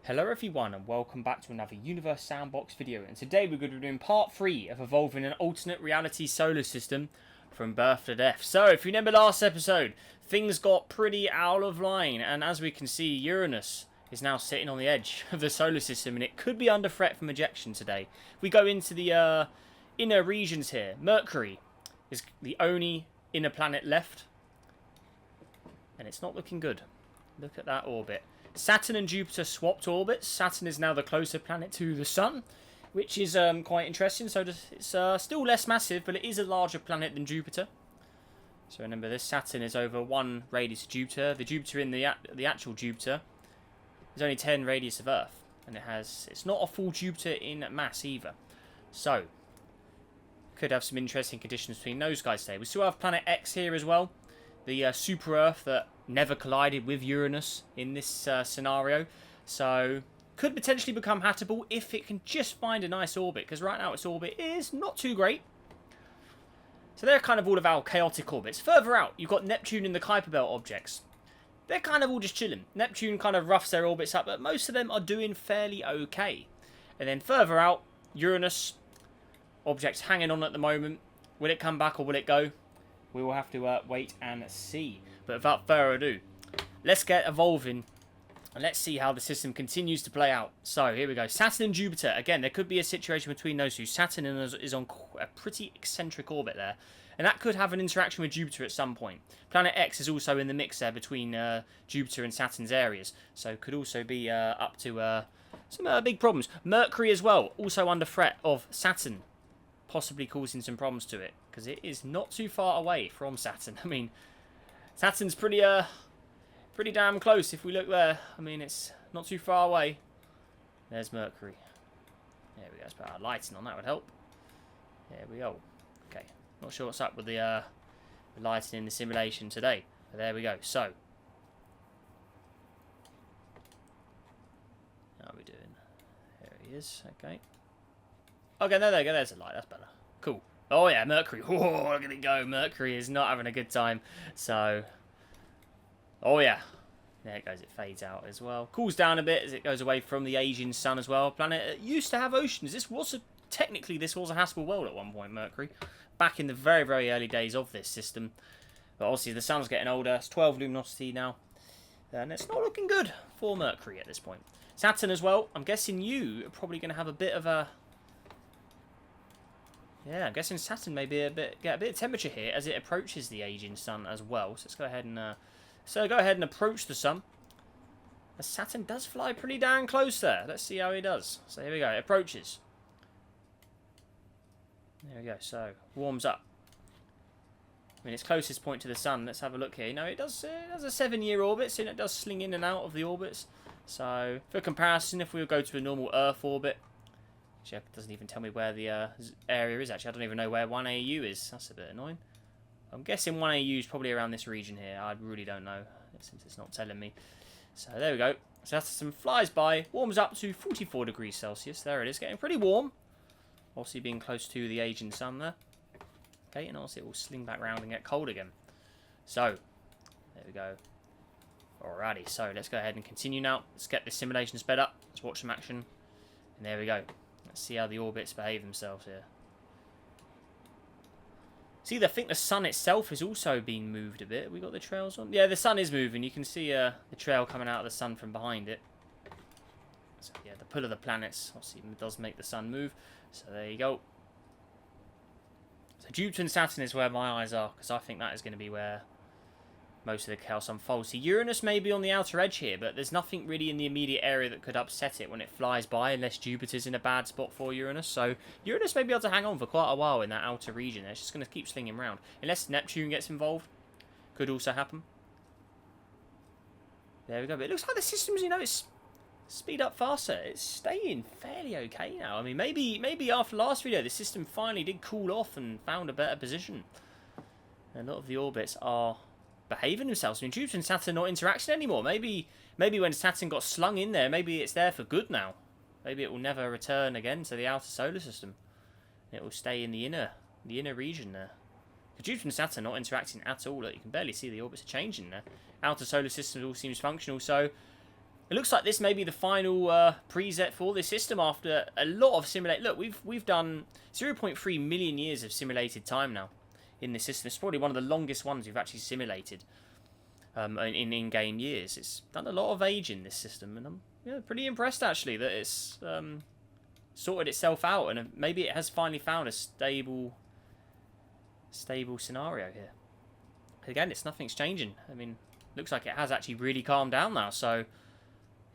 Hello everyone and welcome back to another Universe Sandbox video, and today we're going to be doing part 3 of evolving an alternate reality solar system from birth to death. So if you remember last episode, things got pretty out of line, and as we can see, Uranus is now sitting on the edge of the solar system and it could be under threat from ejection today. If we go into the inner regions here, Mercury is the only inner planet left and it's not looking good. Look at that orbit. Saturn and Jupiter swapped orbits. Saturn is now the closer planet to the Sun, which is quite interesting. So it's still less massive, but it is a larger planet than Jupiter. So remember, this Saturn is over 1 radius of Jupiter. The Jupiter in the actual Jupiter is only 10 radius of Earth, and it's not a full Jupiter in mass either. So could have some interesting conditions between those guys today. We still have Planet X here as well, the super Earth that never collided with Uranus in this scenario, so could potentially become habitable if it can just find a nice orbit, because right now its orbit is not too great. So they're kind of all of our chaotic orbits. Further out, you've got Neptune and the Kuiper Belt objects. They're kind of all just chilling. Neptune kind of roughs their orbits up, but most of them are doing fairly okay. And then further out, Uranus, objects hanging on at the moment. Will it come back or will it go? We will have to wait and see. But without further ado, let's get evolving and let's see how the system continues to play out. So here we go. Saturn and Jupiter. Again, there could be a situation between those two. Saturn is on a pretty eccentric orbit there, and that could have an interaction with Jupiter at some point. Planet X is also in the mix there between Jupiter and Saturn's areas, so could also be up to some big problems. Mercury as well, also under threat of Saturn possibly causing some problems to it, because it is not too far away from Saturn. I mean, Saturn's pretty damn close if we look there. I mean, it's not too far away. There's Mercury. There we go. Let's put our lighting on. That would help. There we go. Okay. Not sure what's up with the lighting in the simulation today. But there we go. So, how are we doing? There he is. Okay. Okay, there we go. There's a light. That's better. Cool. Oh yeah, Mercury. Whoa, look at it go. Mercury is not having a good time. So, oh yeah. There it goes. It fades out as well. Cools down a bit as it goes away from the aging sun as well. Planet used to have oceans. Technically, this was a habitable world at one point, Mercury. Back in the very, very early days of this system. But obviously, the sun's getting older. It's 12 luminosity now. And it's not looking good for Mercury at this point. Saturn as well. I'm guessing you are probably going to have a bit of a... Yeah, I'm guessing Saturn may be get a bit of temperature here as it approaches the aging sun as well. So let's go ahead and approach the sun. As Saturn does fly pretty damn close there. Let's see how he does. So here we go. It approaches. There we go. So warms up. I mean, its closest point to the sun. Let's have a look here. You know, it has a 7-year orbit, so it does sling in and out of the orbits. So for comparison, if we would go to a normal Earth orbit. Actually, it doesn't even tell me where the area is, actually. I don't even know where 1 AU is. That's a bit annoying. I'm guessing 1 AU is probably around this region here. I really don't know, since it's not telling me. So there we go. So Saturn flies by, warms up to 44 degrees Celsius. There it is, getting pretty warm. Obviously being close to the aging sun there. Okay, and also it will sling back round and get cold again. So, there we go. Alrighty, so let's go ahead and continue now. Let's get this simulation sped up. Let's watch some action. And there we go. Let's see how the orbits behave themselves here. See, I think the sun itself is also being moved a bit. We got the trails on. Yeah, the sun is moving. You can see the trail coming out of the sun from behind it. So yeah, the pull of the planets obviously does make the sun move. So there you go. So Jupiter and Saturn is where my eyes are, because I think that is going to be where most of the chaos unfolds. See, Uranus may be on the outer edge here, but there's nothing really in the immediate area that could upset it when it flies by, unless Jupiter's in a bad spot for Uranus. So Uranus may be able to hang on for quite a while in that outer region. It's just going to keep slinging around. Unless Neptune gets involved. Could also happen. There we go. But it looks like the system's, you know, it's speed up faster. It's staying fairly okay now. I mean, maybe after last video, the system finally did cool off and found a better position. A lot of the orbits are behaving themselves. I mean, Jupiter and Saturn are not interacting anymore. Maybe when Saturn got slung in there, maybe it's there for good now. Maybe it will never return again to the outer solar system. It will stay in the inner region there. But Jupiter and Saturn are not interacting at all. You can barely see the orbits are changing there. Outer solar system all seems functional. So It looks like this may be the final preset for this system after a lot of simulate. Look, we've done 0.3 million years of simulated time now in this system. It's probably one of the longest ones we've actually simulated in-game years. It's done a lot of age in this system, and I'm pretty impressed actually that it's sorted itself out, and maybe it has finally found a stable scenario here. Again, nothing's changing. I mean, looks like it has actually really calmed down now. So,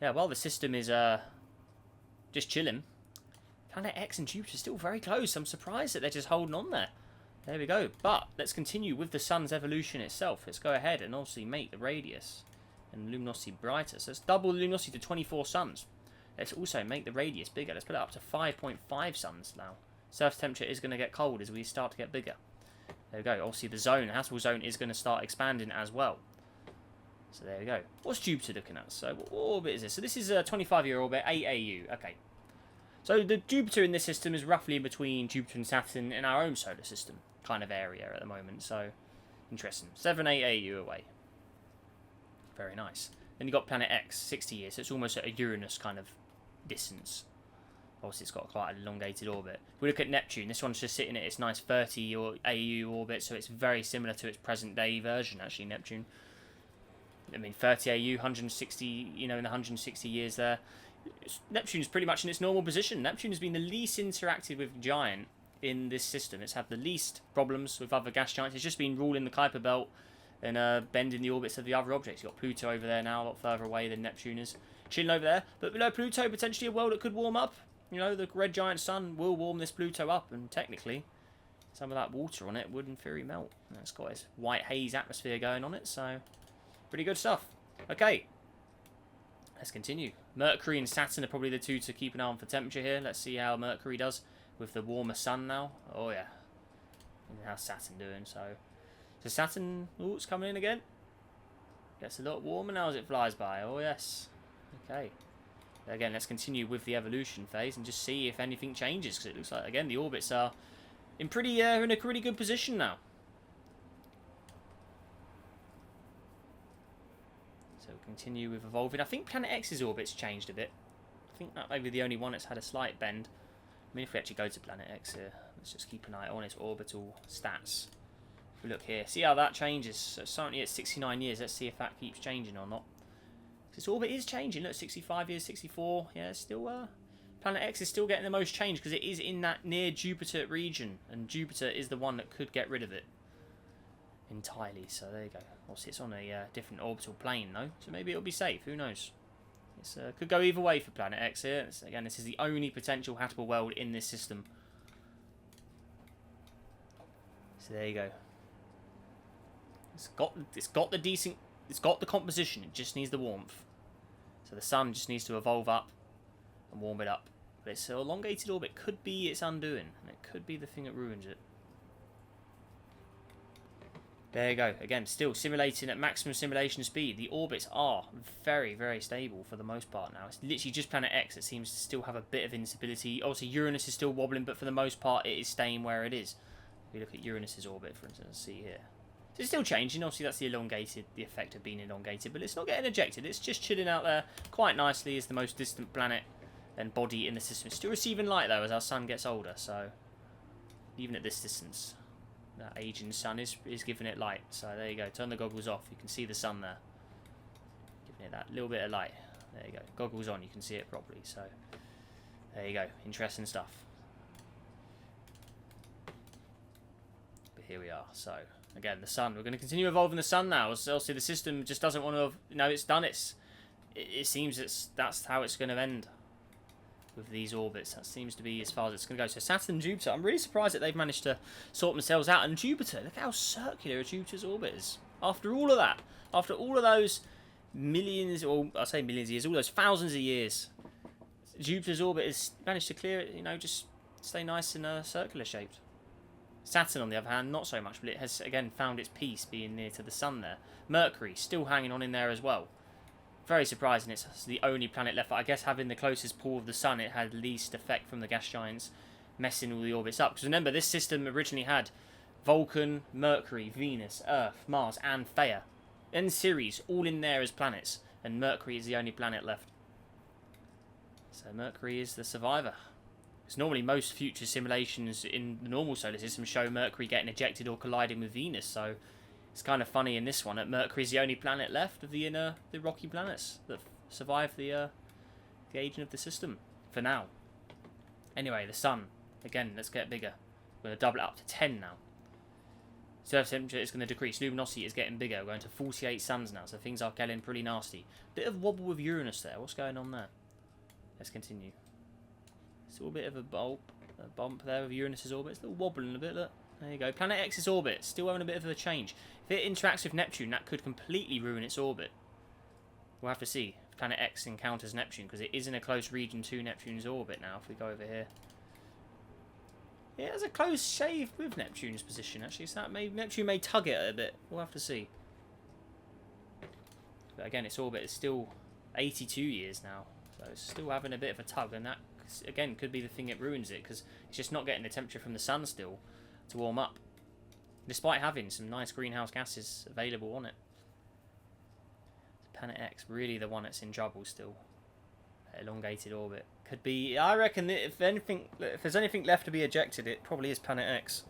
yeah, well, the system is just chilling. Planet X and Jupiter still very close. I'm surprised that they're just holding on there. There we go. But let's continue with the sun's evolution itself. Let's go ahead and obviously make the radius and luminosity brighter. So let's double the luminosity to 24 suns. Let's also make the radius bigger. Let's put it up to 5.5 suns now. Surface temperature is going to get cold as we start to get bigger. There we go. Obviously, the habitable zone is going to start expanding as well. So there we go. What's Jupiter looking at? So what orbit is this? So this is a 25-year orbit, 8 AU. Okay. So the Jupiter in this system is roughly between Jupiter and Saturn in our own solar system kind of area at the moment. So interesting. 7, 8 AU away. Very nice. Then you've got Planet X, 60 years. So it's almost at a Uranus kind of distance. Obviously, it's got quite an elongated orbit. If we look at Neptune, this one's just sitting at its nice 30 or AU orbit, so it's very similar to its present-day version, actually, Neptune. I mean, 30 AU, 160, in the 160 years there. Neptune's pretty much in its normal position. Neptune has been the least interacted with giant in this system. It's had the least problems with other gas giants. It's just been ruling the Kuiper Belt and bending the orbits of the other objects. You've got Pluto over there now, a lot further away than Neptune is. Chilling over there. But below Pluto, potentially a world that could warm up. The red giant sun will warm this Pluto up, and technically, some of that water on it would in theory melt. And it's got its white haze atmosphere going on it, so pretty good stuff. Okay, let's continue. Mercury and Saturn are probably the two to keep an eye on for temperature here. Let's see how Mercury does with the warmer sun now. Oh yeah, and how's Saturn doing? So Saturn, oh, it's coming in again. Gets a lot warmer now as it flies by. Oh yes. Okay. Again, let's continue with the evolution phase and just see if anything changes, because it looks like, again, the orbits are in a pretty good position now. So we'll continue with evolving. I think Planet X's orbit's changed a bit. I think that may be the only one that's had a slight bend. I mean, if we actually go to Planet X here, let's just keep an eye on its orbital stats. If we look here, see how that changes. So it's currently at 69 years. Let's see if that keeps changing or not. This orbit is changing. Look, 65 years, 64. Yeah, it's still Planet X is still getting the most change because it is in that near Jupiter region, and Jupiter is the one that could get rid of it entirely. So there you go. Obviously, it's on a different orbital plane though, so maybe it'll be safe. Who knows? It could go either way for Planet X here. Again, this is the only potential habitable world in this system. So there you go. It's got the composition. It just needs the warmth. So the sun just needs to evolve up and warm it up. But its elongated orbit could be its undoing, and it could be the thing that ruins it. There you go. Again, still simulating at maximum simulation speed. The orbits are very, very stable for the most part now. It's literally just Planet X that seems to still have a bit of instability. Also, Uranus is still wobbling, but for the most part, it is staying where it is. If we look at Uranus's orbit, for instance, see here. So it's still changing. Obviously, that's the effect of being elongated, but it's not getting ejected. It's just chilling out there quite nicely as the most distant planet and body in the system. It's still receiving light, though, as our sun gets older, so even at this distance, that aging sun is giving it light. So there you go. Turn the goggles off. You can see the sun there. Giving it that little bit of light. There you go. Goggles on. You can see it properly. So there you go. Interesting stuff. But here we are. So again, the sun. We're going to continue evolving the sun now. So the system just doesn't want to. No, it's done. It seems that's how it's going to end with these orbits. That seems to be as far as it's going to go. So Saturn and Jupiter. I'm really surprised that they've managed to sort themselves out. And Jupiter, look how circular Jupiter's orbit is. After all of that, after all of those millions, or I say millions of years, all those thousands of years, Jupiter's orbit has managed to clear it. Just stay nice and circular shaped. Saturn, on the other hand, not so much, but it has, again, found its peace being near to the sun there. Mercury, still hanging on in there as well. Very surprising it's the only planet left. But I guess having the closest pull of the sun, it had least effect from the gas giants messing all the orbits up. Because remember, this system originally had Vulcan, Mercury, Venus, Earth, Mars, and Theia. In series, all in there as planets. and Mercury is the only planet left. So Mercury is the survivor. Because normally most future simulations in the normal solar system show Mercury getting ejected or colliding with Venus, so it's kind of funny in this one that Mercury is the only planet left of the rocky planets that survive the aging of the system for now. Anyway, the Sun, again, let's get bigger. We're going to double it up to 10 now. Surface temperature is going to decrease. Luminosity is getting bigger. We're going to 48 suns now, so things are getting pretty nasty. Bit of wobble with Uranus there. What's going on there? Let's continue. Still a bit of a bump there with Uranus's orbit. It's a little wobbling a bit, look. There you go. Planet X's orbit, still having a bit of a change. If it interacts with Neptune, that could completely ruin its orbit. We'll have to see if Planet X encounters Neptune, because it is in a close region to Neptune's orbit now, if we go over here. It has a close shave with Neptune's position, actually, so that Neptune may tug it a bit. We'll have to see. But again, its orbit is still 82 years now, so it's still having a bit of a tug, and that, again, could be the thing that ruins it, because it's just not getting the temperature from the sun still to warm up, despite having some nice greenhouse gases available on it. Planet X, really the one that's in trouble still. Elongated orbit. Could be, I reckon that if there's anything left to be ejected, it probably is Planet X.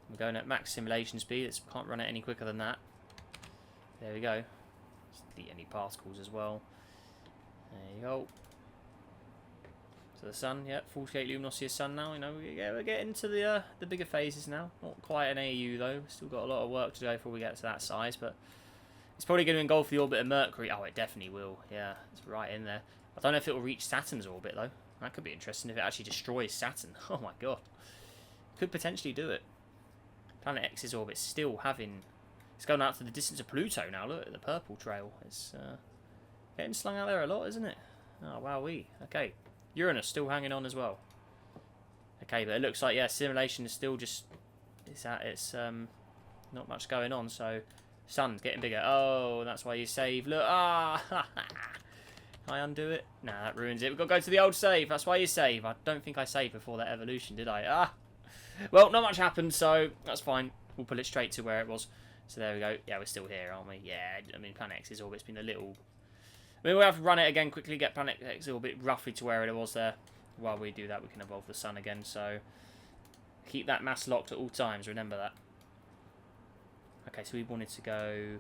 We're going at max simulation speed, can't run it any quicker than that. There we go. Just delete any particles as well. There you go. So the sun, yeah, 48 luminosity of sun now. You know, we're getting to the bigger phases now. Not quite an AU though. Still got a lot of work to do before we get to that size, but it's probably going to engulf the orbit of Mercury. Oh, it definitely will. Yeah, it's right in there. I don't know if it will reach Saturn's orbit though. That could be interesting if it actually destroys Saturn. Oh my god, could potentially do it. Planet X's orbit still having. It's going out to the distance of Pluto now. Look at the purple trail. It's getting slung out there a lot, isn't it? Oh wowee. Okay. Uranus still hanging on as well. Okay, but it looks like, yeah, simulation is still just not much going on. So sun's getting bigger. Oh, that's why you save. Look, Can I undo it? Nah, that ruins it. We've got to go to the old save. That's why you save. I don't think I saved before that evolution, did I? Well, not much happened, so that's fine. We'll pull it straight to where it was. So there we go. Yeah, we're still here, aren't we? Yeah, I mean, Planet X's orbit's been a little. I mean, we'll have to run it again quickly, get Planet X a little bit roughly to where it was there. While we do that, we can evolve the sun again, so keep that mass locked at all times, remember that. Okay, so we wanted to go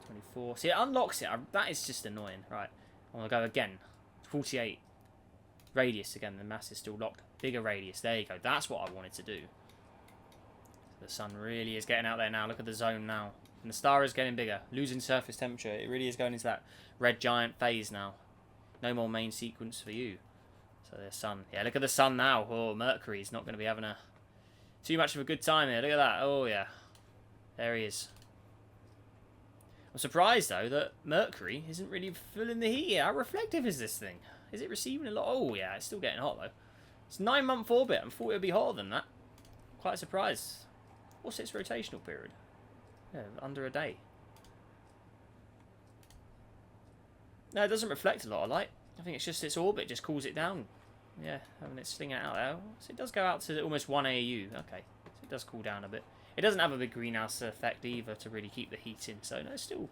24. See, it unlocks it. That is just annoying. Right, I want to go again. 48. Radius again, the mass is still locked. Bigger radius, there you go. That's what I wanted to do. The sun really is getting out there now. Look at the zone now. And the star is getting bigger, losing surface temperature. It really is going into that red giant phase now. No more main sequence for you. So the sun. Yeah, look at the sun now. Oh, Mercury's not going to be having too much of a good time here. Look at that. Oh, yeah. There he is. I'm surprised, though, that Mercury isn't really feeling the heat here. How reflective is this thing? Is it receiving a lot? Oh, yeah, it's still getting hot, though. It's a 9-month orbit. I thought it would be hotter than that. Quite surprised. What's its rotational period? Yeah, under a day. No, it doesn't reflect a lot of light. I think it's just its orbit just cools it down. Yeah, having it sling it out there. So it does go out to almost 1 AU. Okay, so it does cool down a bit. It doesn't have a big greenhouse effect either to really keep the heat in. So no, it's still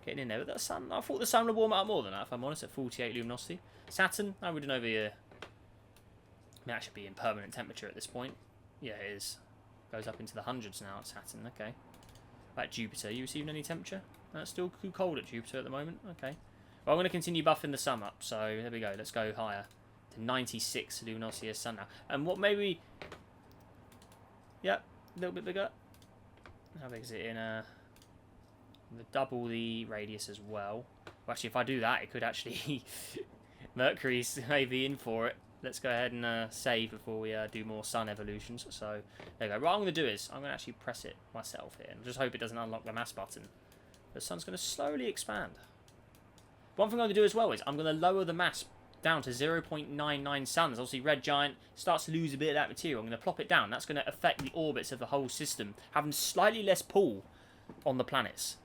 getting in there. But the sun, I thought the sun would warm it up more than that, if I'm honest, at 48 luminosity. Saturn, I wouldn't over here. I mean, that should be in permanent temperature at this point. Yeah, it is. Goes up into the hundreds now at Saturn. Okay. Like Jupiter, you receiving any temperature? It's still too cold at Jupiter at the moment. Okay. Well, I'm going to continue buffing the sun up. So there we go. Let's go higher to 96 luminosity of sun now. And what maybe? Yep, a little bit bigger. How big is it in? Double the radius as well. Well, actually, if I do that, it could actually Mercury's maybe in for it. Let's go ahead and save before we do more sun evolutions. So there you go. What I'm going to do is I'm going to actually press it myself here and just hope it doesn't unlock the mass button. The sun's going to slowly expand. One thing I'm going to do as well is I'm going to lower the mass down to 0.99 suns. Obviously, red giant starts to lose a bit of that material. I'm going to plop it down. That's going to affect the orbits of the whole system, having slightly less pull on the planets.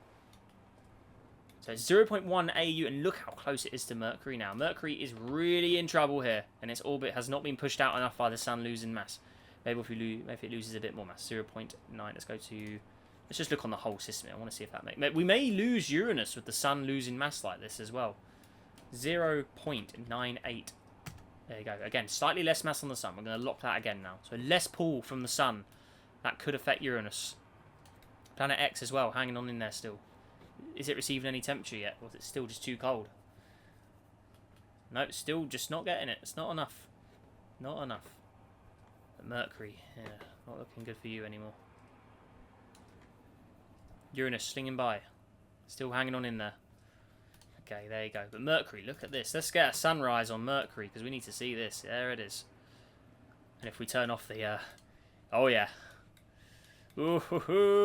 So it's 0.1 AU, and look how close it is to Mercury now. Mercury is really in trouble here, and its orbit has not been pushed out enough by the sun losing mass. Maybe if it loses a bit more mass, 0.9. Let's go to Let's just look on the whole system. I want to see if that makes... We may lose Uranus with the sun losing mass like this as well. 0.98. There you go. Again, slightly less mass on the sun. We're going to lock that again now. So less pull from the sun. That could affect Uranus. Planet X as well, hanging on in there still. Is it receiving any temperature yet? Or is it still just too cold? No, it's still just not getting it. It's not enough. Not enough. But Mercury, yeah, not looking good for you anymore. Uranus slinging by. Still hanging on in there. Okay, there you go. But Mercury, look at this. Let's get a sunrise on Mercury, because we need to see this. There it is. And if we turn off the... oh, yeah. Ooh,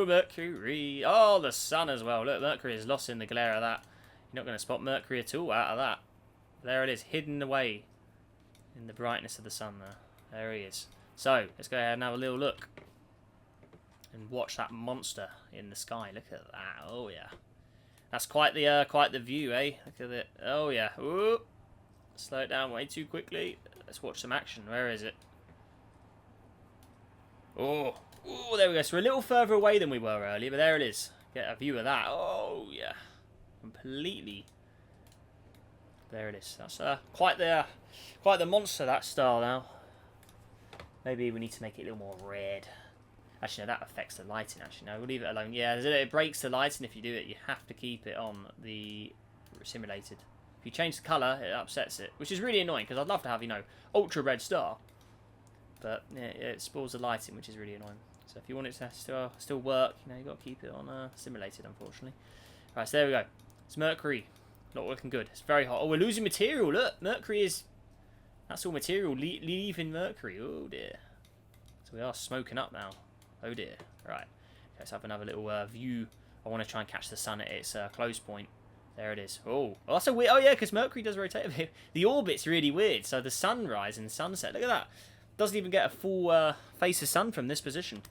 Mercury. Oh, the sun as well. Look, Mercury is lost in the glare of that. You're not going to spot Mercury at all out of that. There it is, hidden away in the brightness of the sun there. There he is. So, let's go ahead and have a little look. And watch that monster in the sky. Look at that. Oh, yeah. That's quite the view, eh? Look at it. Oh, yeah. Ooh. Slow it down way too quickly. Let's watch some action. Where is it? Oh. Oh, there we go. So we're a little further away than we were earlier, but there it is. Get a view of that. Oh, yeah. Completely. There it is. That's quite the monster, that star now. Maybe we need to make it a little more red. Actually, no, that affects the lighting. Actually, no, we'll leave it alone. Yeah, it breaks the lighting if you do it. You have to keep it on the simulated. If you change the colour, it upsets it, which is really annoying because I'd love to have, you know, ultra red star. But yeah, it spoils the lighting, which is really annoying. So if you want it to still work, you know, you've got to keep it on simulated, unfortunately. Right, so there we go. It's Mercury. Not looking good. It's very hot. Oh, we're losing material. Look, Mercury is... That's all material leaving Mercury. Oh, dear. So we are smoking up now. Oh, dear. Right. Let's have another little view. I want to try and catch the sun at its close point. There it is. Oh, that's a weird... Oh, yeah, because Mercury does rotate a bit. The orbit's really weird. So the sunrise and sunset. Look at that. Doesn't even get a full face of sun from this position.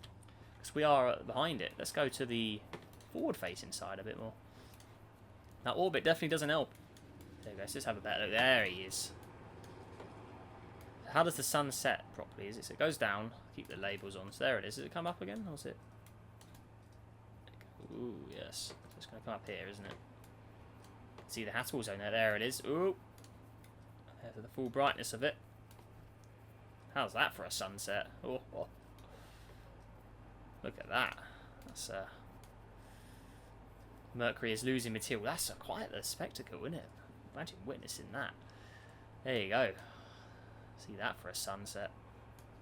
Because we are behind it. Let's go to the forward-facing side a bit more. That orbit definitely doesn't help. There we go. Let's just have a better look. There he is. How does the sun set properly? Is it? So it goes down. Keep the labels on. So there it is. Does it come up again? Or is it? Ooh, yes. So it's going to come up here, isn't it? See the habitable zone there. There it is. Ooh. There's the full brightness of it. How's that for a sunset? Oh, oh. Look at that. That's Mercury is losing material. That's quite a spectacle, isn't it? Imagine witnessing that. There you go. See that for a sunset.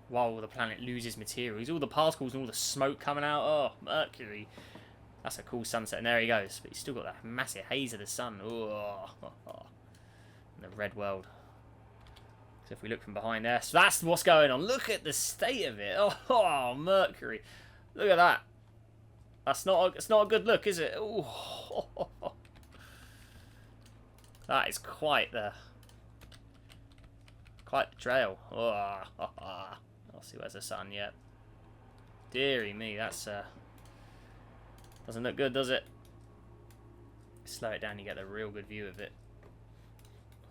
While the planet loses material. All the particles and all the smoke coming out. Oh, Mercury. That's a cool sunset. And there he goes. But he's still got that massive haze of the sun. Oh, and the red world. So if we look from behind there. So that's what's going on. Look at the state of it. Oh, Mercury. Look at that. It's not a good look, is it? Ooh. That is quite the trail. Oh. I'll see where's the sun yet. Deary me, that's doesn't look good, does it? Slow it down, you get a real good view of it.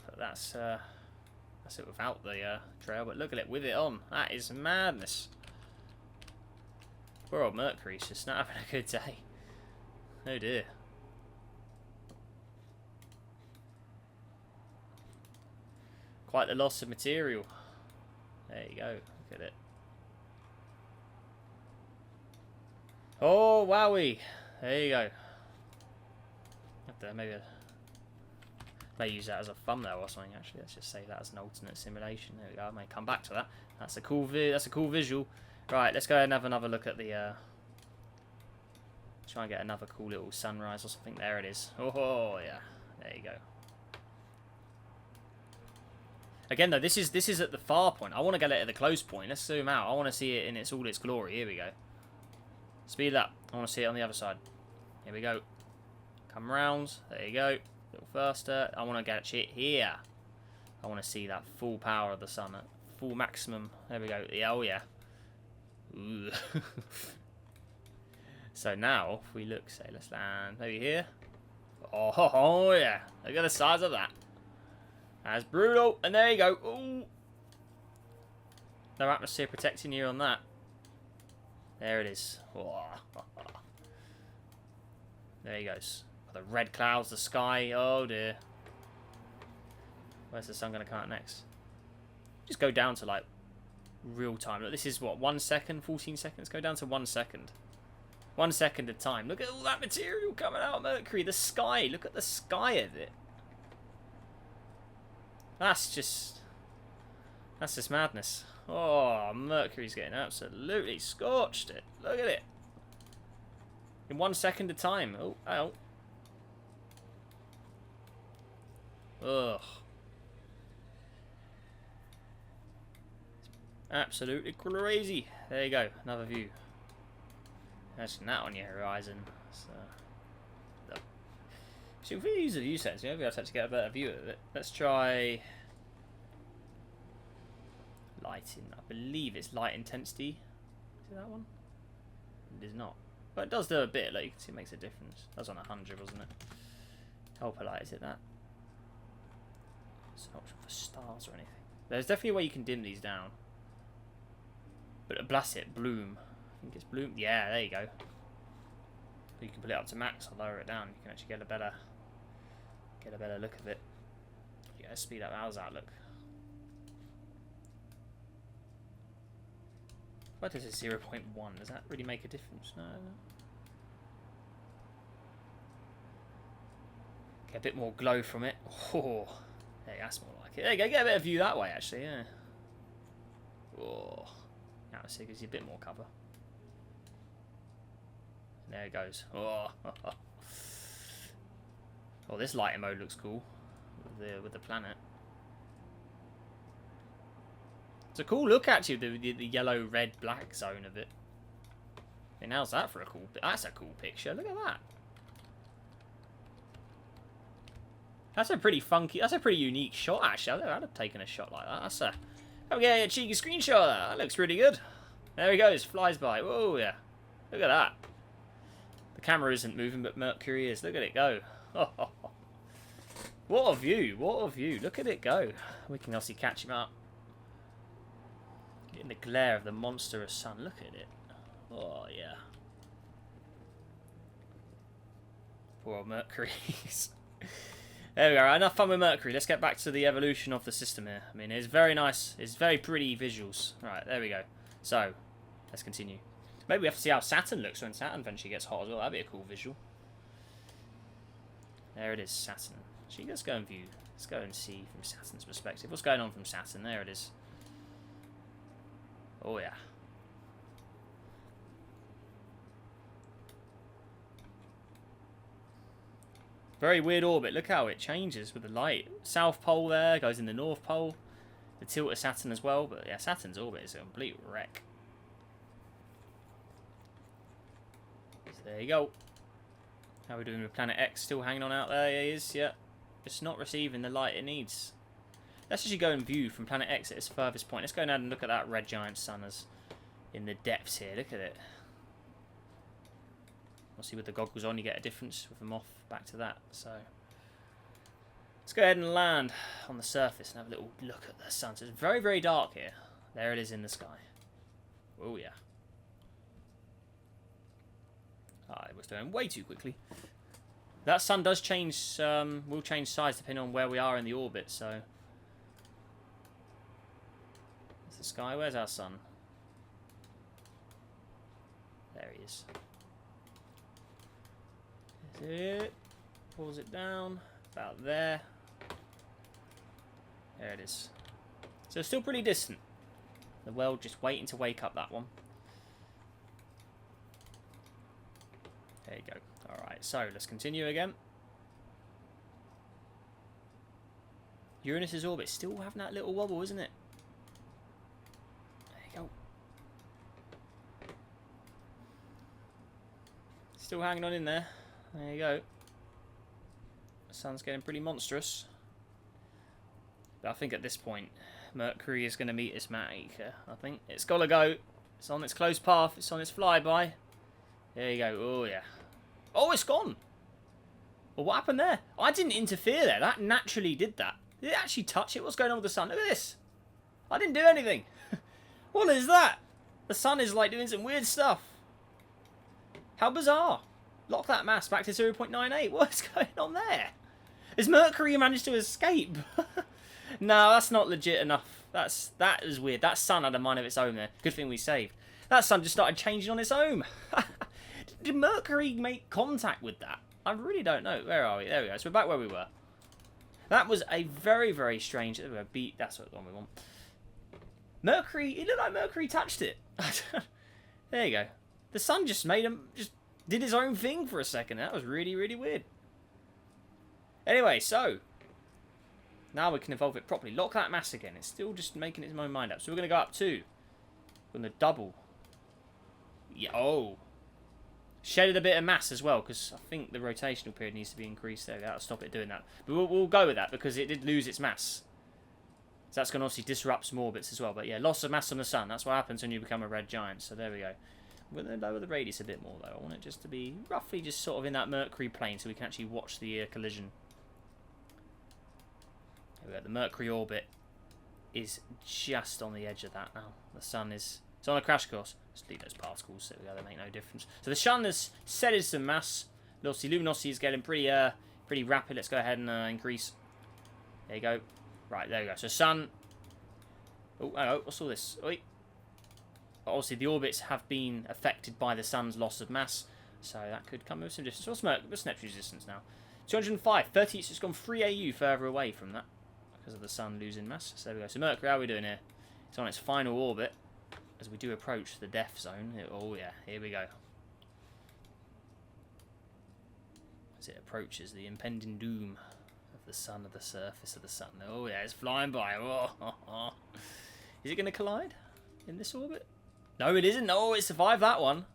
But that's it without the trail. But look at it with it on. That is madness. Poor old Mercury's just not having a good day. Oh dear. Quite the loss of material. There you go. Look at it. Oh, wowie. There you go. Have to maybe may use that as a thumbnail or something. Actually, let's just save that as an alternate simulation. There we go. I may come back to that. That's a cool visual. Right, let's go ahead and have another look at the. Try and get another cool little sunrise or something. There it is. Oh yeah. There you go. Again though, this is at the far point. I want to get it at the close point. Let's zoom out. I want to see it in all its glory. Here we go. Speed up. I want to see it on the other side. Here we go. Come round. There you go. A little faster. I want to get it here. I want to see that full power of the sun at full maximum. There we go. Yeah, oh yeah. Ooh. So now, if we look, say, let's land maybe here. Oh yeah. Look at the size of that. That's brutal. And there you go. Ooh. No atmosphere protecting you on that. There it is. Oh. There he goes. The red clouds, the sky. Oh dear. Where's the sun going to come out next? Just go down to like real time. Look, this is what, 1 second, 14 seconds? Go down to 1 second. 1 second at a time. Look at all that material coming out of Mercury. The sky. Look at the sky of it. That's just madness. Oh, Mercury's getting absolutely scorched it. Look at it. In 1 second at a time. Oh, ow. Ugh. Absolutely crazy. There you go. Another view. Imagine that on your horizon. So if we use the view settings, maybe I'll have to get a better view of it. Let's try lighting. I believe it's light intensity. Is it that one? It is not. But it does do a bit. Like you can see, it makes a difference. That was on 100, wasn't it? Helper light, is it that? It's an option for stars or anything. There's definitely a way you can dim these down. But blast it, bloom. I think it's bloom. Yeah, there you go. You can put it up to max or lower it down. You can actually get a better look of it. Yeah, speed up. How's that look? What does it 0.1? Does that really make a difference? No. Get a bit more glow from it. Oh, yeah, that's more like it. There you go. Get a bit of view that way, actually. Yeah. Oh, now it gives you a bit more cover. There it goes. Oh, oh, this lighting mode looks cool with the planet. It's a cool look, actually, the yellow, red, black zone of it. And how's that for a cool? That's a cool picture. Look at that. That's a pretty funky. That's a pretty unique shot, actually. I'd have taken a shot like that. That's a. I'm getting a cheeky screenshot of that. That looks really good. There he goes. Flies by. Whoa, yeah. Look at that. The camera isn't moving, but Mercury is. Look at it go. What a view. What a view. Look at it go. We can obviously catch him up. In the glare of the monstrous sun. Look at it. Oh, yeah. Poor old Mercury. There we go. Enough fun with Mercury. Let's get back to the evolution of the system here. I mean, it's very nice. It's very pretty visuals. Right, there we go. So, let's continue. Maybe we have to see how Saturn looks when Saturn eventually gets hot as well. That'd be a cool visual. There it is, Saturn. Actually, let's go and view. Let's go and see from Saturn's perspective. What's going on from Saturn? There it is. Oh, yeah. Very weird orbit. Look how it changes with the light. South pole there, goes in the North Pole. The tilt of Saturn as well. But yeah, Saturn's orbit is a complete wreck. So there you go. How are we doing with Planet X? Still hanging on out there? Yeah, he is. Yeah. It's not receiving the light it needs. Let's actually go and view from Planet X at its furthest point. Let's go ahead and look at that red giant sun as in the depths here. Look at it. Obviously with the goggles on you get a difference with them off. Back to that. So let's go ahead and land on the surface and have a little look at the sun. So it's very, very dark here. There it is in the sky. Oh yeah. I was doing way too quickly. That sun does change, will change size depending on where we are in the orbit, so. It's the sky, where's our sun? There he is. Is it? Pulls it down, about there. There it is. So it's still pretty distant. The world just waiting to wake up, that one. There you go. Alright, so let's continue again. Uranus's orbit still having that little wobble, isn't it? There you go. Still hanging on in there. There you go. The sun's getting pretty monstrous. But I think at this point, Mercury is going to meet its maker. I think it's got to go. It's on its close path. It's on its flyby. There you go. Oh, yeah. Oh, it's gone. Well, what happened there? I didn't interfere there. That naturally did that. Did it actually touch it? What's going on with the sun? Look at this. I didn't do anything. What is that? The sun is like doing some weird stuff. How bizarre. Lock that mass back to 0.98. What's going on there? Has Mercury managed to escape? No, that's not legit enough. That is weird. That sun had a mind of its own there. Good thing we saved. That sun just started changing on its own. Did Mercury make contact with that? I really don't know. Where are we? There we go. So we're back where we were. That was a very, very strange... beat. That's what one we want. Mercury... It looked like Mercury touched it. There you go. The sun just made him... Just did his own thing for a second. That was really, really weird. Anyway, so... Now we can evolve it properly. Lock that mass again. It's still just making its own mind up. So we're going to go up 2. We're going to double. Yeah. Oh. Shedded a bit of mass as well, because I think the rotational period needs to be increased there. That'll stop it doing that. But we'll go with that, because it did lose its mass. So that's going to obviously disrupt some orbits as well. But yeah, loss of mass on the sun. That's what happens when you become a red giant. So there we go. We're going to lower the radius a bit more, though. I want it just to be roughly just sort of in that Mercury plane, so we can actually watch the collision. The Mercury orbit is just on the edge of that now. The sun is... It's on a crash course. Just leave those particles so they make no difference. So the sun has set some mass. Obviously, luminosity is getting pretty rapid. Let's go ahead and increase. There you go. Right, there you go. So sun... Oh, hang on. What's all this? Wait. Obviously, the orbits have been affected by the sun's loss of mass. So that could come with some distance. What's Neptune's distance now? 205. 30. It's just gone 3 AU further away from that. Because of the sun losing mass. So there we go. So Mercury, how are we doing here? It's on its final orbit. As we do approach the death zone. Oh yeah, here we go. As it approaches the impending doom of the sun, of the surface of the sun. Oh yeah, it's flying by. Oh. Is it going to collide in this orbit? No, it isn't. Oh, it survived that one.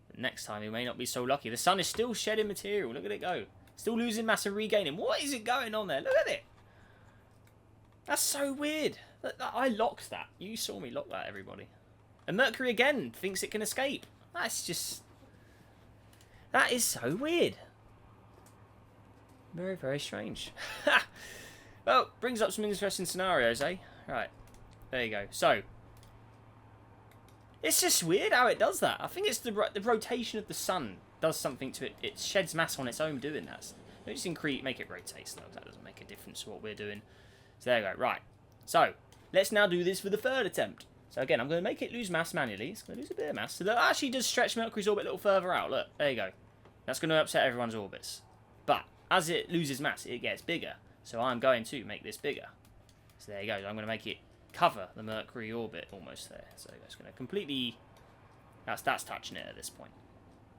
But next time, we may not be so lucky. The sun is still shedding material. Look at it go. Still losing mass and regaining. What is it going on there? Look at it. That's so weird. I locked that. You saw me lock that, everybody. And Mercury again thinks it can escape. That's just... That is so weird. Very, very strange. Well, brings up some interesting scenarios, eh? Right. There you go. So... It's just weird how it does that. I think it's the rotation of the sun does something to it. It sheds mass on its own doing that. Let me just make it rotate slow. That doesn't make a difference to what we're doing. So there you go. Right. So, let's now do this for the third attempt. So again, I'm going to make it lose mass manually. It's going to lose a bit of mass. So that actually does stretch Mercury's orbit a little further out. Look, there you go. That's going to upset everyone's orbits. But as it loses mass, it gets bigger. So I'm going to make this bigger. So there you go. I'm going to make it cover the Mercury orbit almost there. So it's going to completely... That's touching it at this point.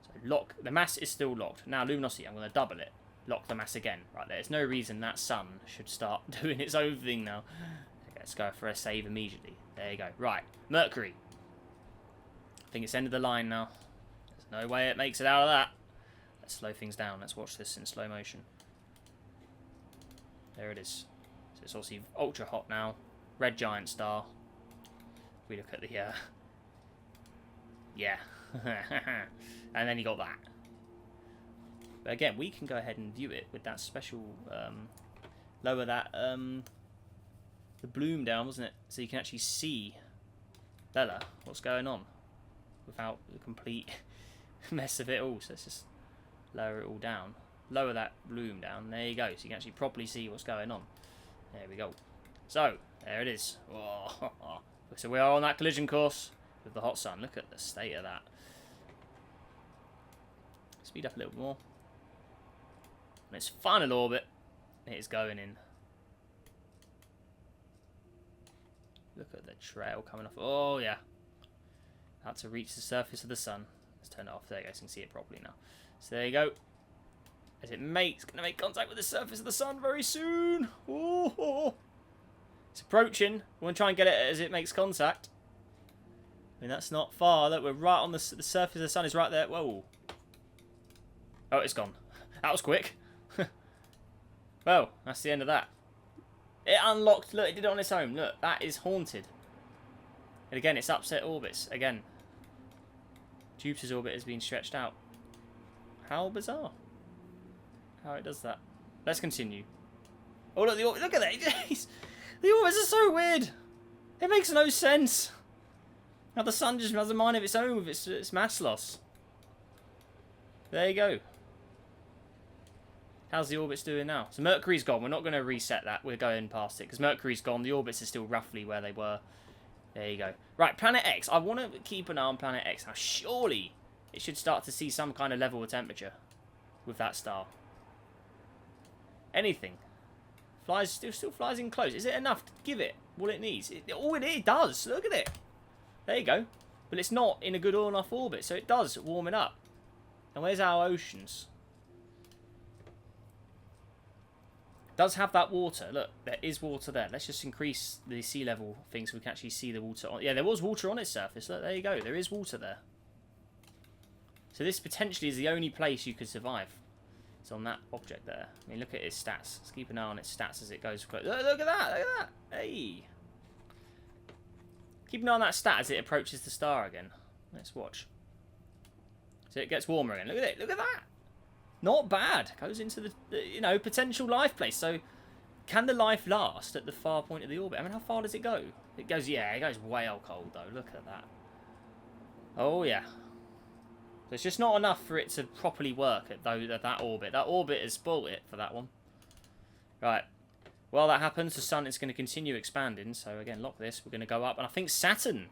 So lock. The mass is still locked. Now luminosity, I'm going to double it. Lock the mass again. Right, there's no reason that sun should start doing its own thing now. Okay, let's go for a save immediately. There you go. Right, Mercury. I think it's end of the line now. There's no way it makes it out of that. Let's slow things down. Let's watch this in slow motion. There it is. So it's obviously ultra hot now. Red giant star. We look at the... Yeah. And then you got that. But again, we can go ahead and view it with that special... lower that... the bloom down, wasn't it? So you can actually see Bella, what's going on, without the complete mess of it all. So let's just lower it all down. Lower that bloom down. There you go. So you can actually properly see what's going on. There we go. So, there it is. Oh. So we are on that collision course with the hot sun. Look at the state of that. Speed up a little more. And its final orbit, it is going in. Look at the trail coming off. Oh, yeah. Had to reach the surface of the sun. Let's turn it off. There you go. So you can see it properly now. So there you go. As it makes, going to make contact with the surface of the sun very soon. Oh. It's approaching. We want to try and get it as it makes contact. I mean, that's not far. Look, we're right on the surface of the sun is right there. Whoa. Oh, it's gone. That was quick. Well, that's the end of that. It unlocked. Look, it did it on its own. Look, that is haunted. And again, it's upset orbits. Again, Jupiter's orbit has been stretched out. How bizarre. How it does that. Let's continue. Oh, look, look at that. The orbits are so weird. It makes no sense. Now the sun just has a mind of its own with its mass loss. There you go. How's the orbits doing now? So Mercury's gone. We're not going to reset that. We're going past it because Mercury's gone. The orbits are still roughly where they were. There you go. Right, Planet X. I want to keep an eye on Planet X. Now, surely it should start to see some kind of level of temperature with that star. Anything. Flies still flies in close. Is it enough to give it what it needs? It does. Look at it. There you go. But it's not in a good enough orbit, so it does warm it up. And where's our oceans? Does have that water. Look, there is water there. Let's just increase the sea level thing so we can actually see the water. Yeah, there was water on its surface. Look, there you go. There is water there. So this potentially is the only place you could survive. It's on that object there. I mean, look at its stats. Let's keep an eye on its stats as it goes close. Look at that. Look at that. Hey. Keep an eye on that stat as it approaches the star again. Let's watch. So it gets warmer again. Look at it. Look at that. Not bad. Goes into the potential life place. So, can the life last at the far point of the orbit? I mean, how far does it go? It goes whale cold, though. Look at that. Oh, yeah. So it's just not enough for it to properly work at that orbit. That orbit has spoiled it for that one. Right. While that happens, the sun is going to continue expanding. So, again, lock this. We're going to go up. And I think Saturn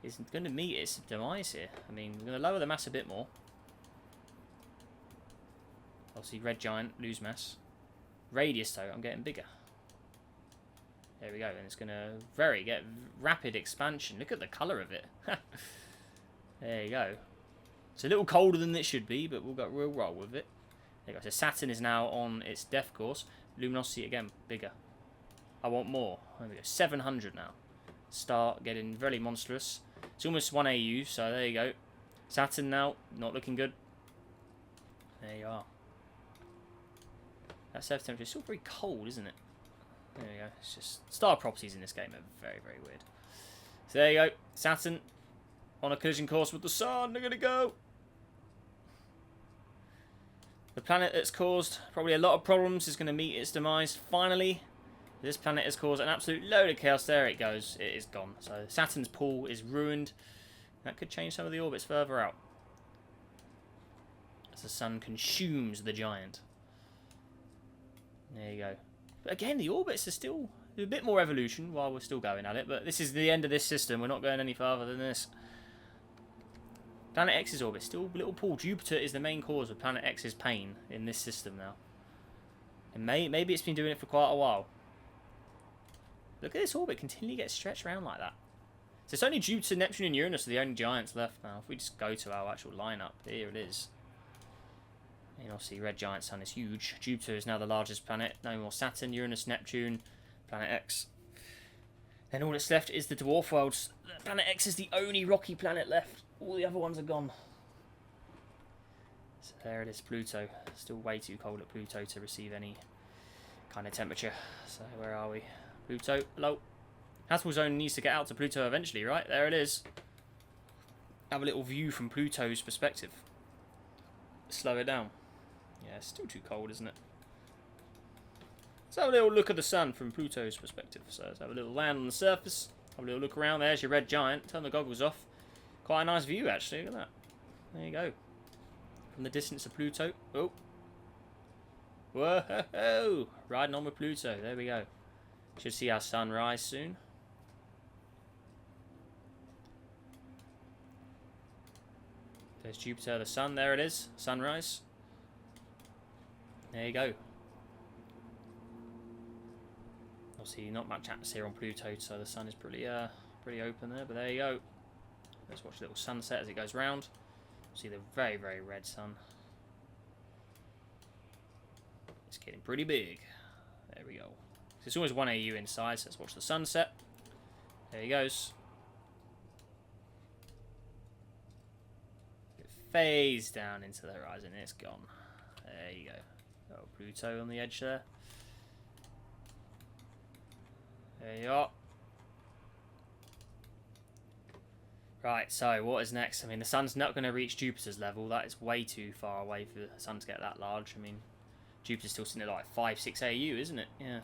is going to meet its demise here. I mean, we're going to lower the mass a bit more. Obviously, red giant, lose mass. Radius, though, I'm getting bigger. There we go. And it's going to get rapid expansion. Look at the colour of it. There you go. It's a little colder than it should be, but we'll roll with it. There you go. So Saturn is now on its death course. Luminosity, again, bigger. I want more. There we go. 700 now. Start getting very monstrous. It's almost 1 AU, so there you go. Saturn now, not looking good. There you are. That surface temperature is still very cold, isn't it? There you go. It's just star properties in this game are very, very weird. So there you go. Saturn on a collision course with the sun. They're going to go. The planet that's caused probably a lot of problems is going to meet its demise. Finally, this planet has caused an absolute load of chaos. There it goes. It is gone. So Saturn's pool is ruined. That could change some of the orbits further out as the sun consumes the giant. There you go. But again, the orbits are still a bit more evolution while we're still going at it. But this is the end of this system. We're not going any farther than this. Planet X's orbit still a little pool. Jupiter is the main cause of Planet X's pain in this system now. And maybe it's been doing it for quite a while. Look at this orbit continually gets stretched around like that. So it's only Jupiter, Neptune and Uranus are the only giants left now. If we just go to our actual lineup, here it is. And obviously red giant sun is huge. Jupiter is now the largest planet. No more Saturn, Uranus, Neptune, Planet X. Then all that's left is the dwarf worlds. Planet X is the only rocky planet left. All the other ones are gone. So there it is, Pluto. Still way too cold at Pluto to receive any kind of temperature. So where are we? Pluto, hello. Habitable zone needs to get out to Pluto eventually, right? There it is. Have a little view from Pluto's perspective. Slow it down. Yeah, it's still too cold, isn't it? Let's have a little look at the sun from Pluto's perspective. So let's have a little land on the surface. Have a little look around. There's your red giant. Turn the goggles off. Quite a nice view, actually. Look at that. There you go. From the distance of Pluto. Oh. Whoa! Riding on with Pluto. There we go. Should see our sun rise soon. There's Jupiter, the sun. There it is. Sunrise. There you go. Obviously, not much atmosphere on Pluto, so the sun is pretty open there. But there you go. Let's watch a little sunset as it goes round. See the very, very red sun. It's getting pretty big. There we go. It's always 1 AU in size. So let's watch the sunset. There he goes. It fades down into the horizon. It's gone. There you go. Oh, Pluto on the edge there. There you are. Right, so what is next? I mean, the sun's not going to reach Jupiter's level. That is way too far away for the sun to get that large. I mean, Jupiter's still sitting at like 5-6 AU, isn't it? Yeah.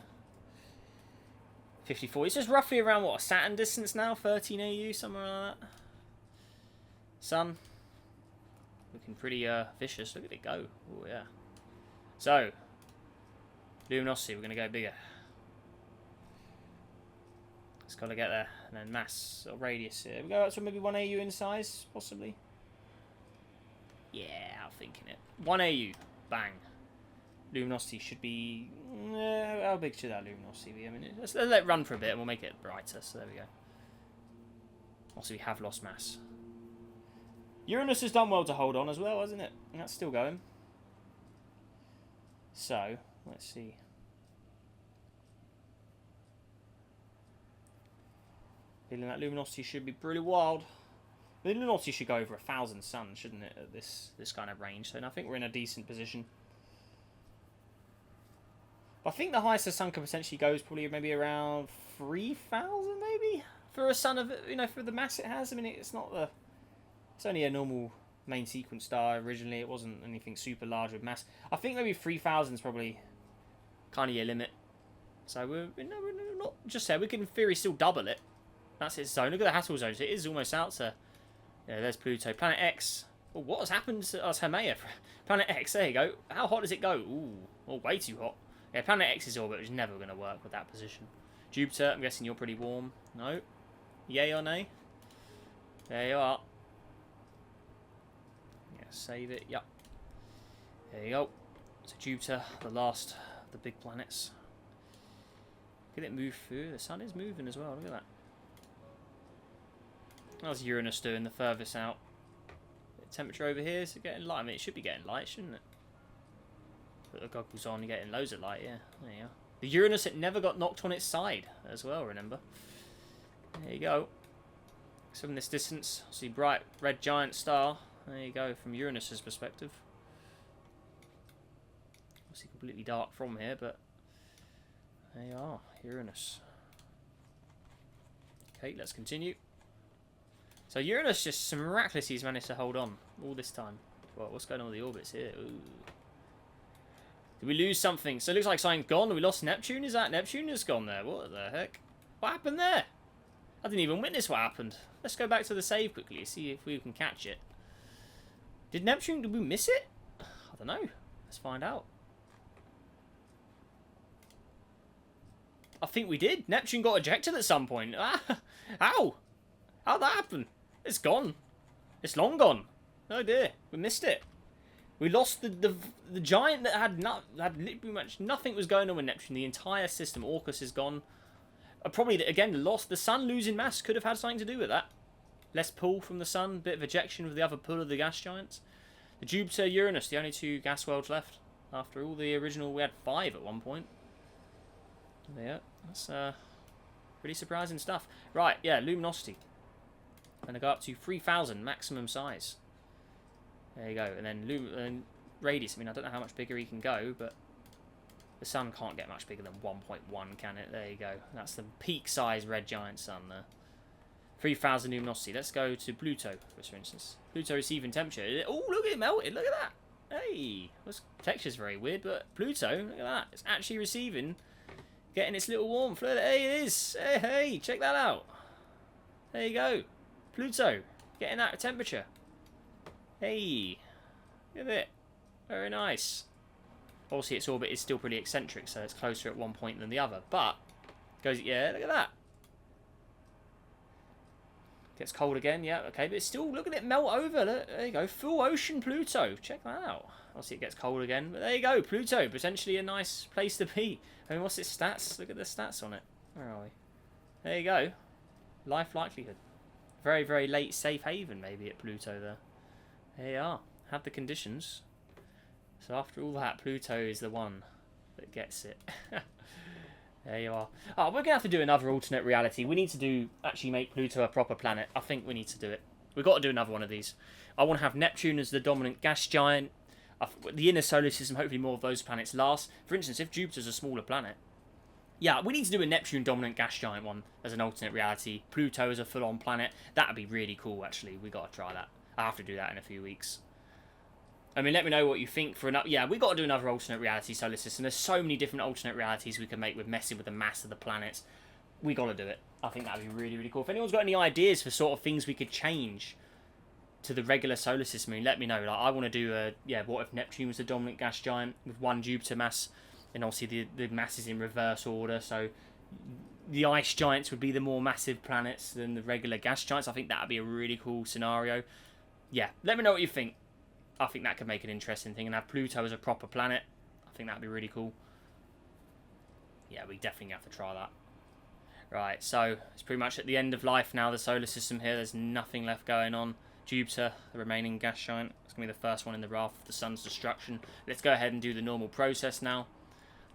54. It's just roughly around, what, a Saturn distance now? 13 AU, somewhere like that. Sun. looking pretty vicious. Look at it go. Oh, yeah. So, luminosity, we're going to go bigger. It's got to get there. And then mass, or radius. We go up to maybe 1 AU in size, possibly. Yeah, I'm thinking it. 1 AU. Bang. Luminosity should be... how big should that luminosity be? I mean, let's let it run for a bit and we'll make it brighter. So there we go. Also, we have lost mass. Uranus has done well to hold on as well, hasn't it? And that's still going. So, let's see. Feeling that luminosity should be pretty wild. The luminosity should go over 1,000 suns, shouldn't it, at this kind of range? So I think we're in a decent position. I think the highest the sun can potentially go is probably maybe around 3,000, maybe? For a sun of, you know, for the mass it has. I mean, it's not the... It's only a normal main sequence star originally. It wasn't anything super large with mass. I think maybe 3,000 is probably kind of your limit. So we're not just there. We can in theory still double it. That's its zone. Look at the Hassel zone. So it is almost out to... Yeah, there's Pluto. Planet X. Oh, what has happened to us, Hermea? Planet X, there you go. How hot does it go? Ooh, oh, way too hot. Yeah, Planet X's orbit is never going to work with that position. Jupiter, I'm guessing you're pretty warm. No? Yay or nay? There you are. Yeah, save it. Yep. There you go. So Jupiter, the last of the big planets. Look at it move through. The sun is moving as well. Look at that. How's Uranus doing the furthest out? The temperature over here, is it getting light? I mean, it should be getting light, shouldn't it? Put the goggles on, you're getting loads of light, yeah. There you go. The Uranus, it never got knocked on its side as well, remember? There you go. So from this distance, see bright red giant star. There you go, from Uranus's perspective. Obviously completely dark from here, but there you are, Uranus. Okay, let's continue. So Uranus just miraculously has managed to hold on all this time. Well, what's going on with the orbits here? Ooh. Did we lose something? So it looks like something's gone. We lost Neptune? Is that Neptune has gone there? What the heck? What happened there? I didn't even witness what happened. Let's go back to the save quickly, see if we can catch it. Did we miss it? I don't know. Let's find out. I think we did. Neptune got ejected at some point. Ah, how? How'd that happen? It's gone. It's long gone. Oh dear, we missed it. We lost the giant that had literally much nothing was going on with Neptune. The entire system, Orcus, is gone. Probably again the sun losing mass could have had something to do with that. Less pull from the sun, bit of ejection with the other pull of the gas giants. The Jupiter, Uranus, the only two gas worlds left after all the original. We had 5 at one point. Yeah, that's pretty surprising stuff. Right, yeah, luminosity. Going to go up to 3,000 maximum size. There you go. And then radius. I mean, I don't know how much bigger he can go, but the sun can't get much bigger than 1.1, can it? There you go. That's the peak size red giant sun there. 3,000 luminosity. Let's go to Pluto, for instance. Pluto receiving temperature. Oh, look at it melted. Look at that. Hey. This texture's very weird, but Pluto, look at that. It's actually receiving, getting its little warmth. Hey, it is. Hey, check that out. There you go. Pluto, getting that temperature. Hey, look at it. Very nice. Obviously, its orbit is still pretty eccentric, so it's closer at one point than the other. But, goes, yeah, look at that. Gets cold again, yeah, okay. But it's still, look at it melt over. Look, there you go, full ocean Pluto. Check that out. Obviously, it gets cold again. But there you go, Pluto. Potentially a nice place to be. I mean, what's its stats? Look at the stats on it. Where are we? There you go. Life likelihood. Very, very late safe haven, maybe, at Pluto there. There you are. Have the conditions. So after all that, Pluto is the one that gets it. There you are. Oh, we're going to have to do another alternate reality. We need to actually make Pluto a proper planet. I think we need to do it. We've got to do another one of these. I want to have Neptune as the dominant gas giant. The inner solar system, hopefully more of those planets last. For instance, if Jupiter's a smaller planet. Yeah, we need to do a Neptune dominant gas giant one as an alternate reality. Pluto as a full-on planet. That would be really cool, actually. We got to try that. I have to do that in a few weeks. I mean, let me know what you think for another... Yeah, we've got to do another alternate reality solar system. There's so many different alternate realities we can make with messing with the mass of the planets. We got to do it. I think that would be really, really cool. If anyone's got any ideas for sort of things we could change to the regular solar system. I mean, let me know. Like, I want to do a what if Neptune was the dominant gas giant with 1 Jupiter mass, and obviously the mass is in reverse order. So the ice giants would be the more massive planets than the regular gas giants. I think that would be a really cool scenario. Yeah, let me know what you think. I think that could make an interesting thing, and have Pluto as a proper planet. I think that would be really cool. Yeah, we definitely have to try that. Right, so it's pretty much at the end of life now, the solar system here. There's nothing left going on. Jupiter, the remaining gas giant, it's going to be the first one in the raft of the sun's destruction. Let's go ahead and do the normal process now.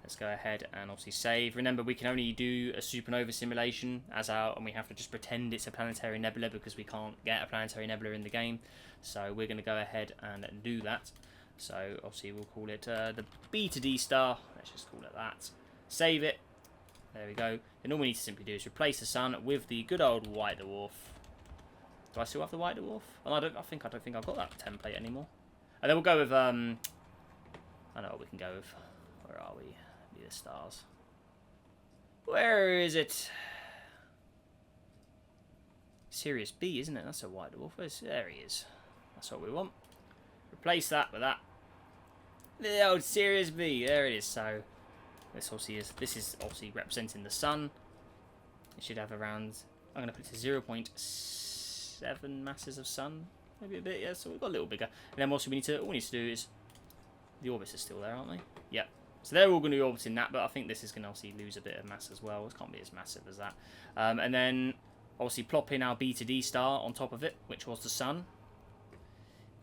Let's go ahead and obviously save. Remember, we can only do a supernova simulation and we have to just pretend it's a planetary nebula because we can't get a planetary nebula in the game. So we're going to go ahead and do that. So obviously we'll call it the B to D star. Let's just call it that. Save it. There we go. And all we need to simply do is replace the sun with the good old white dwarf. Do I still have the white dwarf? Well, I don't think I've got that template anymore. And then we'll go with I know what we can go with. Where are we? Be the stars. Where is it? Sirius B, isn't it? That's a white dwarf. There he is. That's what we want. Replace that with that. The old Sirius B. There it is. So this is obviously representing the sun. It should have around, I'm going to put it to 0.7 masses of sun, maybe a bit. Yeah, so we've got a little bigger. And then also all we need to do is the orbits are still there, aren't they? Yep. So they're all going to be orbiting that, but I think this is going to obviously lose a bit of mass as well. It can't be as massive as that. And then obviously plop in our B to D star on top of it, which was the sun.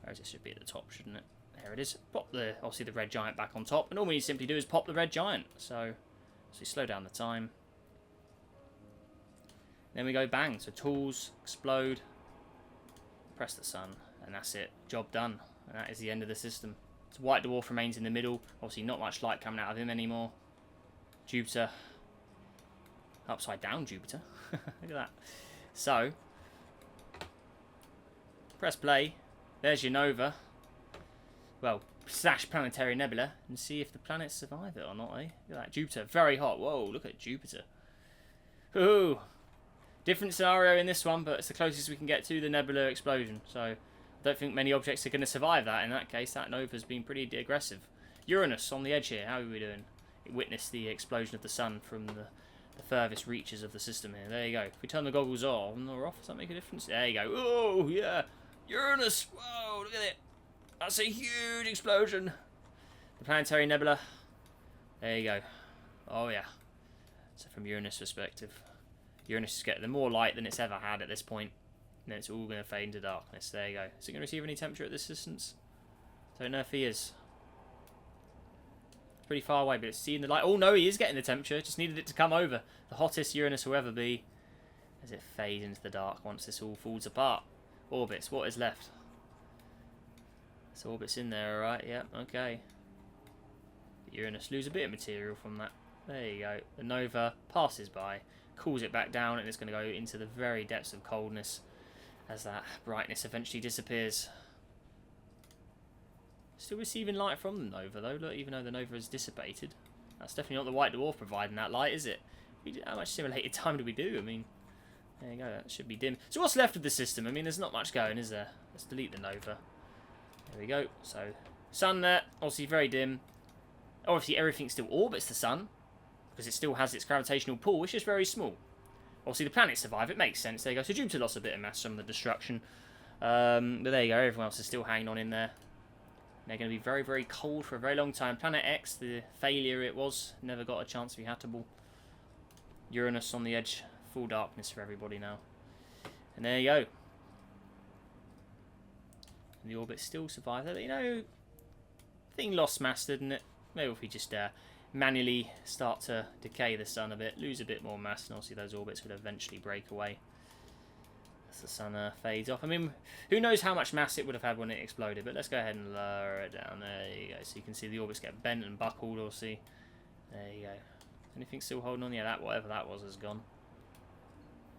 Whereas it should be at the top, shouldn't it? There it is. Pop obviously the red giant back on top, and all we need to simply do is pop the red giant. So slow down the time. Then we go bang. So tools, explode, press the sun, and that's it. Job done. And that is the end of the system. So white dwarf remains in the middle. Obviously not much light coming out of him anymore. Jupiter. Upside down Jupiter. Look at that. So press play. There's your nova. Well, / planetary nebula, and see if the planets survive it or not, eh? Look at that. Jupiter, very hot. Whoa, look at Jupiter. Ooh. Different scenario in this one, but it's the closest we can get to the nebula explosion. So I don't think many objects are going to survive that. In that case, that nova's been pretty aggressive. Uranus on the edge here. How are we doing? It witnessed the explosion of the sun from the furthest reaches of the system here. There you go. If we turn the goggles on or off, does that make a difference? There you go. Oh, yeah. Uranus. Whoa, look at it. That's a huge explosion. The planetary nebula. There you go. Oh, yeah. So from Uranus' perspective, Uranus is getting more light than it's ever had at this point. And then it's all going to fade into darkness. There you go. Is it going to receive any temperature at this distance? Don't know if he is. It's pretty far away, but it's seeing the light. Oh, no, he is getting the temperature. Just needed it to come over. The hottest Uranus will ever be as it fades into the dark once this all falls apart. Orbits. What is left? So orbits in there, alright, yeah, okay. Uranus lose a bit of material from that. There you go. The nova passes by, cools it back down, and it's going to go into the very depths of coldness as that brightness eventually disappears. Still receiving light from the nova, though. Look, even though the nova has dissipated. That's definitely not the white dwarf providing that light, is it? How much simulated time do we do? I mean, there you go, that should be dim. So what's left of the system? I mean, there's not much going, is there? Let's delete the nova. There we go. So, sun there, obviously very dim. Obviously everything still orbits the sun, because it still has its gravitational pull, which is very small. Obviously the planets survive, it makes sense. There you go. So Jupiter lost a bit of mass from the destruction. But there you go, everyone else is still hanging on in there. They're going to be very, very cold for a very long time. Planet X, the failure it was, never got a chance to be habitable. Uranus on the edge, full darkness for everybody now. And there you go. The orbit still survived. You know, thing lost mass, didn't it? Maybe if we just manually start to decay the sun a bit, lose a bit more mass, and obviously those orbits would eventually break away as the sun fades off. I mean, who knows how much mass it would have had when it exploded, but let's go ahead and lower it down. There you go. So you can see the orbits get bent and buckled, or see. There you go. Anything still holding on? Yeah, that whatever that was has gone.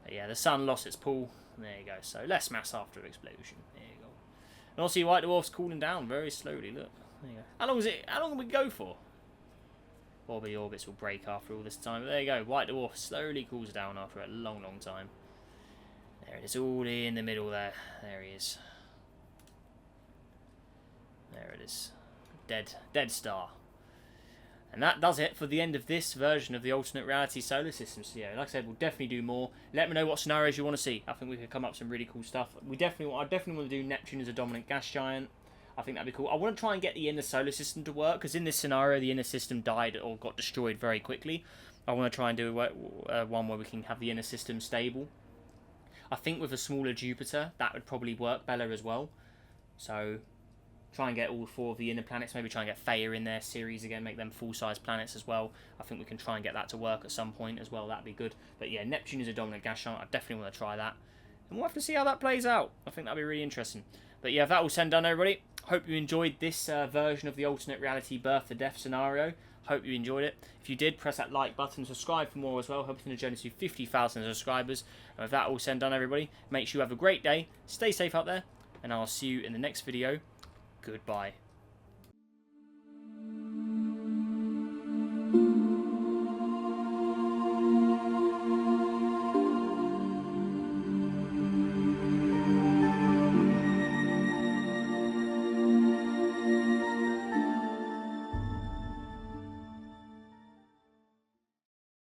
But yeah, the sun lost its pull. There you go. So less mass after explosion. There you go. And also, white dwarf's cooling down very slowly. Look, there you go. How long will we go for? Probably orbits will break after all this time. But there you go. White dwarf slowly cools down after a long, long time. There it is, all in the middle there. There he is. There it is. Dead star. And that does it for the end of this version of the alternate reality solar system. So yeah, like I said, we'll definitely do more. Let me know what scenarios you want to see. I think we could come up with some really cool stuff. I definitely want to do Neptune as a dominant gas giant. I think that'd be cool. I want to try and get the inner solar system to work, because in this scenario, the inner system died or got destroyed very quickly. I want to try and do one where we can have the inner system stable. I think with a smaller Jupiter, that would probably work better as well. So try and get all 4 of the inner planets. Maybe try and get Theia in their series again, make them full-size planets as well. I think we can try and get that to work at some point as well. That'd be good. But yeah, Neptune is a dominant gas giant. I definitely want to try that. And we'll have to see how that plays out. I think that'd be really interesting. But yeah, that all said and done, everybody. Hope you enjoyed this version of the alternate reality birth to death scenario. Hope you enjoyed it. If you did, press that like button, subscribe for more as well. Hoping to join us to 50,000 subscribers. And with that all said and done, everybody, make sure you have a great day. Stay safe out there. And I'll see you in the next video. Goodbye.